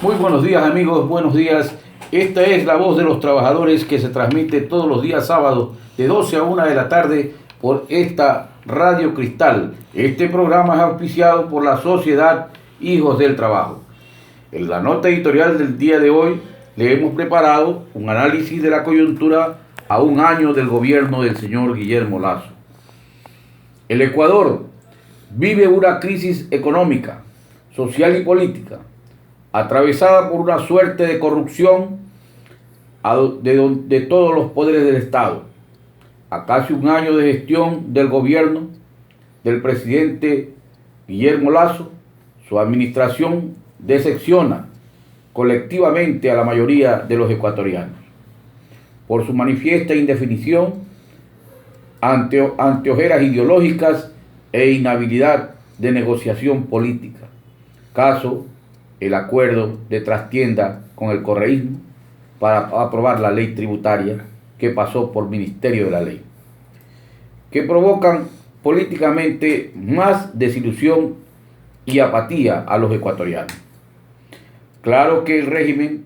Muy buenos días amigos, buenos días. Esta es La Voz de los Trabajadores que se transmite todos los días sábados de 12 a 1 de la tarde por esta Radio Cristal. Este programa es auspiciado por la Sociedad Hijos del Trabajo. En la nota editorial del día de hoy le hemos preparado un análisis de la coyuntura a un año del gobierno del señor Guillermo Lasso. El Ecuador vive una crisis económica, social y política, atravesada por una suerte de corrupción de todos los poderes del Estado. A casi un año de gestión del gobierno del presidente Guillermo Lasso, su administración decepciona colectivamente a la mayoría de los ecuatorianos por su manifiesta indefinición ante ojeras ideológicas e inhabilidad de negociación política. Caso el acuerdo de trastienda con el correísmo para aprobar la ley tributaria que pasó por Ministerio de la Ley, que provocan políticamente más desilusión y apatía a los ecuatorianos. Claro que el régimen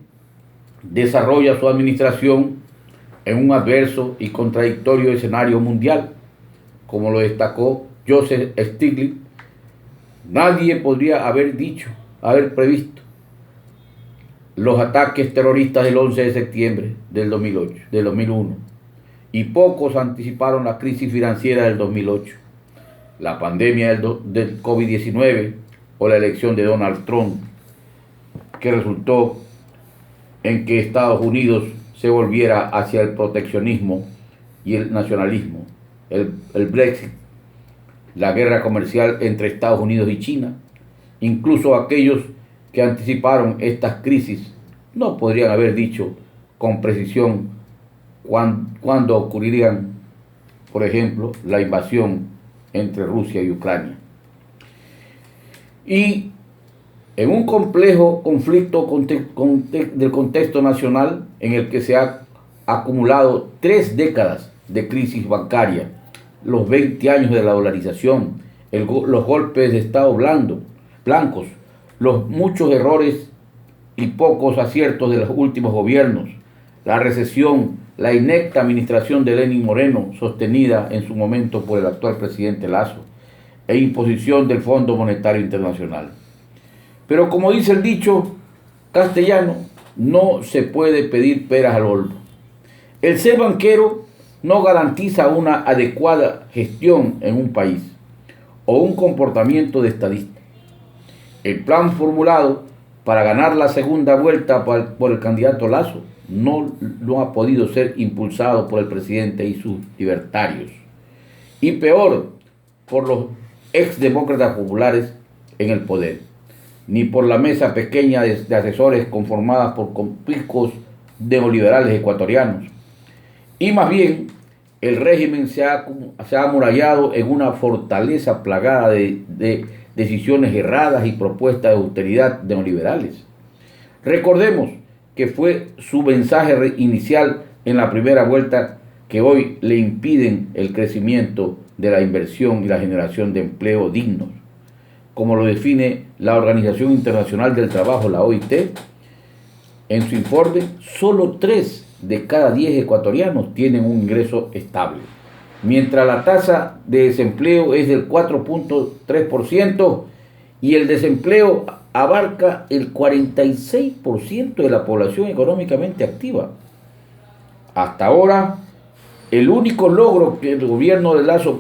desarrolla su administración en un adverso y contradictorio escenario mundial, como lo destacó Joseph Stiglitz. Nadie podría haber previsto los ataques terroristas del 11 de septiembre del 2001, y pocos anticiparon la crisis financiera del 2008, la pandemia del COVID-19 o la elección de Donald Trump, que resultó en que Estados Unidos se volviera hacia el proteccionismo y el nacionalismo, el Brexit, la guerra comercial entre Estados Unidos y China. Incluso aquellos que anticiparon estas crisis no podrían haber dicho con precisión cuándo ocurrirían, por ejemplo, la invasión entre Rusia y Ucrania. Y en un complejo conflicto del contexto nacional en el que se ha acumulado 3 décadas de crisis bancaria, los 20 años de la dolarización, los golpes de Estado blancos, los muchos errores y pocos aciertos de los últimos gobiernos, la recesión, la inepta administración de Lenín Moreno, sostenida en su momento por el actual presidente Lasso, e imposición del Fondo Monetario Internacional. Pero como dice el dicho castellano, no se puede pedir peras al olmo. El ser banquero no garantiza una adecuada gestión en un país o un comportamiento de estadista. El plan formulado para ganar la segunda vuelta por el candidato Lasso no ha podido ser impulsado por el presidente y sus libertarios, y peor, por los exdemócratas populares en el poder, ni por la mesa pequeña de asesores conformada por complicos neoliberales ecuatorianos. Y más bien, el régimen se ha amurallado en una fortaleza plagada de decisiones erradas y propuestas de austeridad neoliberales. Recordemos que fue su mensaje inicial en la primera vuelta que hoy le impiden el crecimiento de la inversión y la generación de empleo dignos. Como lo define la Organización Internacional del Trabajo, la OIT, en su informe, solo 3 de cada 10 ecuatorianos tienen un ingreso estable, mientras la tasa de desempleo es del 4.3% y el desempleo abarca el 46% de la población económicamente activa. Hasta ahora, el único logro que el gobierno de Lasso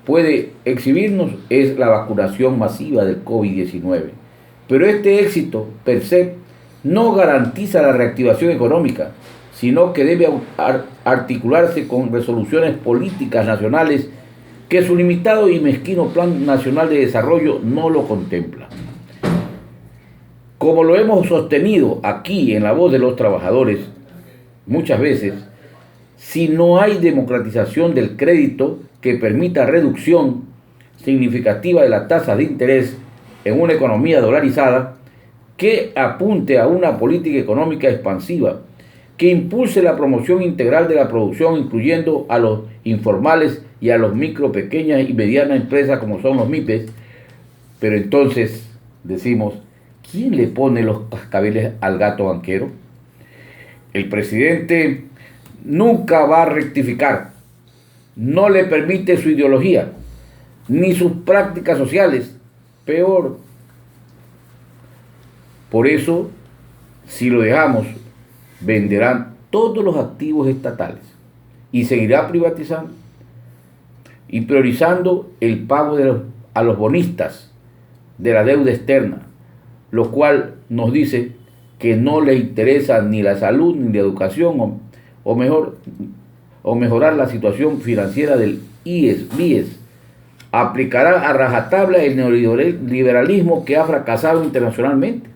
puede exhibirnos es la vacunación masiva del COVID-19. Pero este éxito per se no garantiza la reactivación económica, sino que debe articularse con resoluciones políticas nacionales que su limitado y mezquino Plan Nacional de Desarrollo no lo contempla. Como lo hemos sostenido aquí en La Voz de los Trabajadores muchas veces, si no hay democratización del crédito que permita reducción significativa de la tasa de interés en una economía dolarizada, que apunte a una política económica expansiva, que impulse la promoción integral de la producción, incluyendo a los informales y a los micro, pequeñas y medianas empresas como son los MIPES, pero entonces decimos, ¿quién le pone los cascabeles al gato banquero? El presidente nunca va a rectificar, no le permite su ideología, ni sus prácticas sociales, peor. Por eso, si lo dejamos, venderán todos los activos estatales y seguirá privatizando y priorizando el pago a los bonistas de la deuda externa, lo cual nos dice que no le interesa ni la salud ni la educación o mejorar la situación financiera del BIES. Aplicará a rajatabla el neoliberalismo que ha fracasado internacionalmente,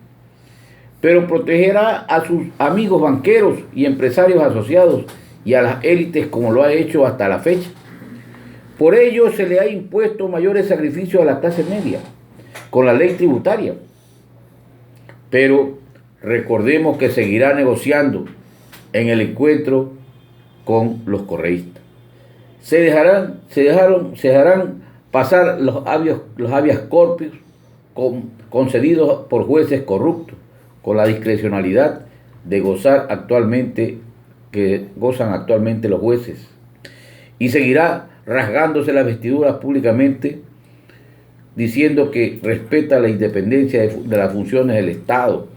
pero protegerá a sus amigos banqueros y empresarios asociados y a las élites como lo ha hecho hasta la fecha. Por ello se le ha impuesto mayores sacrificios a la clase media con la ley tributaria. Pero recordemos que seguirá negociando en el encuentro con los correístas. Se dejarán pasar los habeas corpus concedidos por jueces corruptos con la discrecionalidad que gozan actualmente los jueces, y seguirá rasgándose las vestiduras públicamente diciendo que respeta la independencia de las funciones del Estado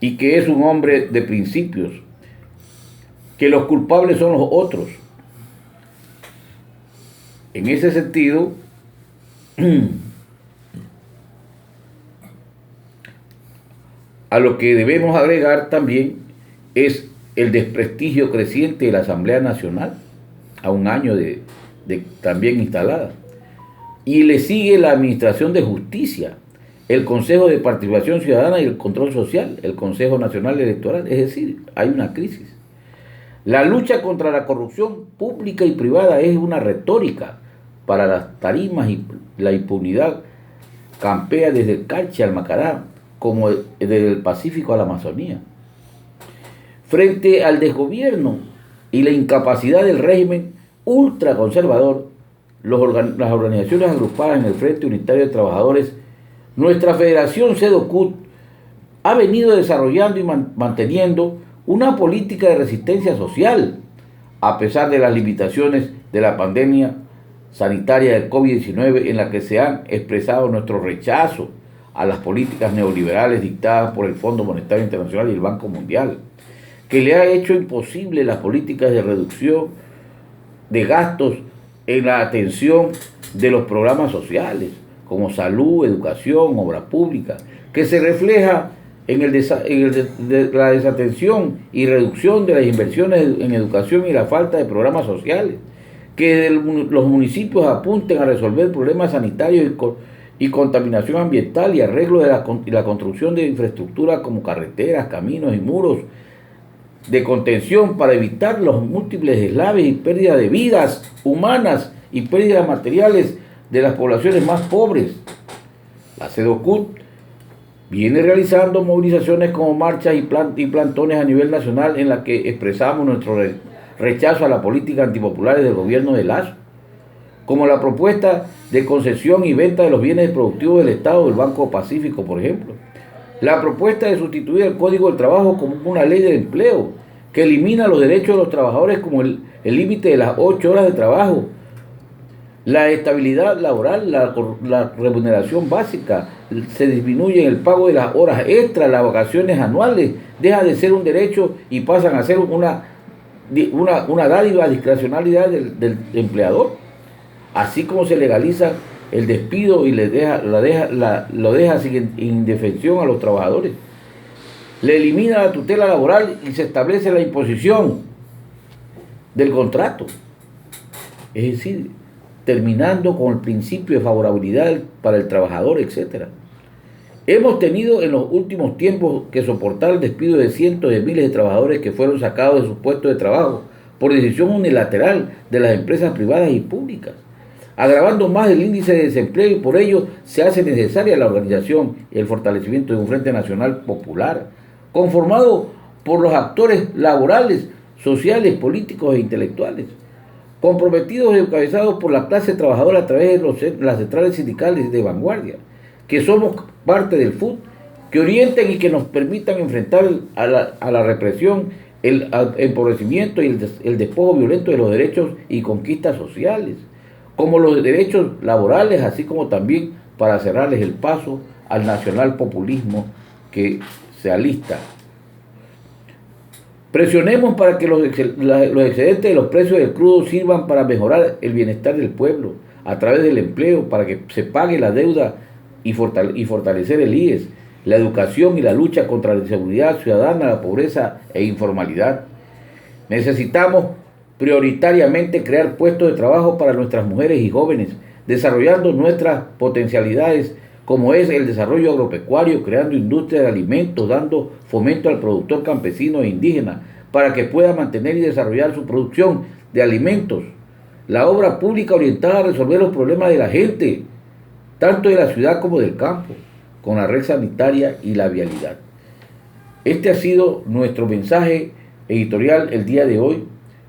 y que es un hombre de principios, que los culpables son los otros. En ese sentido, a lo que debemos agregar también es el desprestigio creciente de la Asamblea Nacional, a un año de también instalada. Y le sigue la Administración de Justicia, el Consejo de Participación Ciudadana y el Control Social, el Consejo Nacional Electoral. Es decir, hay una crisis. La lucha contra la corrupción pública y privada es una retórica para las tarimas, y la impunidad campea desde el Carchi al Macará, como desde el Pacífico a la Amazonía. Frente al desgobierno y la incapacidad del régimen ultraconservador, las organizaciones agrupadas en el Frente Unitario de Trabajadores, nuestra Federación CEDOCUT ha venido desarrollando y manteniendo una política de resistencia social, a pesar de las limitaciones de la pandemia sanitaria del COVID-19, en la que se han expresado nuestro rechazo a las políticas neoliberales dictadas por el Fondo Monetario Internacional y el Banco Mundial, que le ha hecho imposible las políticas de reducción de gastos en la atención de los programas sociales, como salud, educación, obra pública, que se refleja en la desatención y reducción de las inversiones en educación y la falta de programas sociales, que los municipios apunten a resolver problemas sanitarios y contaminación ambiental y arreglo de la construcción de infraestructura como carreteras, caminos y muros de contención para evitar los múltiples deslaves y pérdida de vidas humanas y pérdidas materiales de las poblaciones más pobres. La CEDOCUT viene realizando movilizaciones como marchas y plantones a nivel nacional en las que expresamos nuestro rechazo a la política antipopular del gobierno de Lazo, como la propuesta de concesión y venta de los bienes productivos del Estado del Banco Pacífico, por ejemplo. La propuesta de sustituir el Código del Trabajo como una ley de empleo que elimina los derechos de los trabajadores, como el límite de las 8 horas de trabajo, la estabilidad laboral, la remuneración básica, se disminuye el pago de las horas extras, las vacaciones anuales, deja de ser un derecho y pasan a ser una dádiva a discrecionalidad del empleador, así como se legaliza el despido y lo deja sin indefensión a los trabajadores. Le elimina la tutela laboral y se establece la imposición del contrato. Es decir, terminando con el principio de favorabilidad para el trabajador, etc. Hemos tenido en los últimos tiempos que soportar el despido de cientos de miles de trabajadores que fueron sacados de sus puestos de trabajo por decisión unilateral de las empresas privadas y públicas, agravando más el índice de desempleo, y por ello se hace necesaria la organización y el fortalecimiento de un Frente Nacional Popular, conformado por los actores laborales, sociales, políticos e intelectuales, comprometidos y encabezados por la clase trabajadora a través de las centrales sindicales de vanguardia, que somos parte del FUT que orienten y que nos permitan enfrentar a la represión, el empobrecimiento y el despojo violento de los derechos y conquistas sociales, como los derechos laborales, así como también para cerrarles el paso al nacional populismo que se alista. Presionemos para que los excedentes de los precios del crudo sirvan para mejorar el bienestar del pueblo a través del empleo, para que se pague la deuda y fortalecer el IES, la educación y la lucha contra la inseguridad ciudadana, la pobreza e informalidad. Necesitamos prioritariamente crear puestos de trabajo para nuestras mujeres y jóvenes, desarrollando nuestras potencialidades como es el desarrollo agropecuario, creando industria de alimentos, dando fomento al productor campesino e indígena para que pueda mantener y desarrollar su producción de alimentos. La obra pública orientada a resolver los problemas de la gente, tanto de la ciudad como del campo, con la red sanitaria y la vialidad. Este ha sido nuestro mensaje editorial el día de hoy,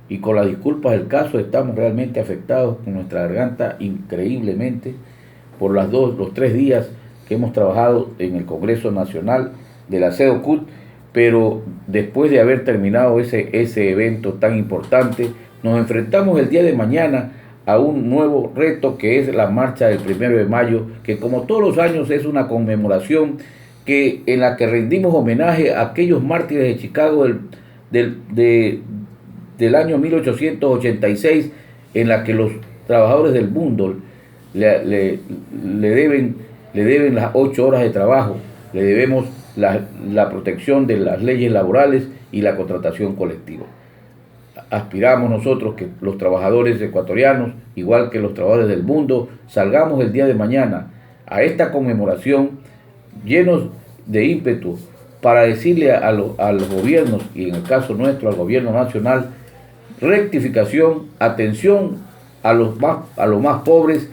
y con las disculpas del caso estamos realmente afectados con nuestra garganta increíblemente por los 3 días que hemos trabajado en el Congreso Nacional de la CEDOCUT, pero después de haber terminado ese evento tan importante, nos enfrentamos el día de mañana a un nuevo reto que es la marcha del 1 de mayo, que como todos los años es una conmemoración en la que rendimos homenaje a aquellos mártires de Chicago del año 1886, en la que los trabajadores del mundo le deben las 8 horas de trabajo, le debemos la protección de las leyes laborales y la contratación colectiva. Aspiramos nosotros que los trabajadores ecuatorianos, igual que los trabajadores del mundo, salgamos el día de mañana a esta conmemoración llenos de ímpetu para decirle a los gobiernos, y en el caso nuestro al gobierno nacional, rectificación, atención a los más pobres,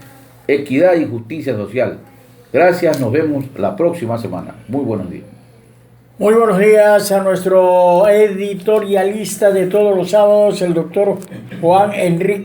equidad y justicia social. Gracias, nos vemos la próxima semana. Muy buenos días. Muy buenos días a nuestro editorialista de todos los sábados, el doctor Juan Enrique.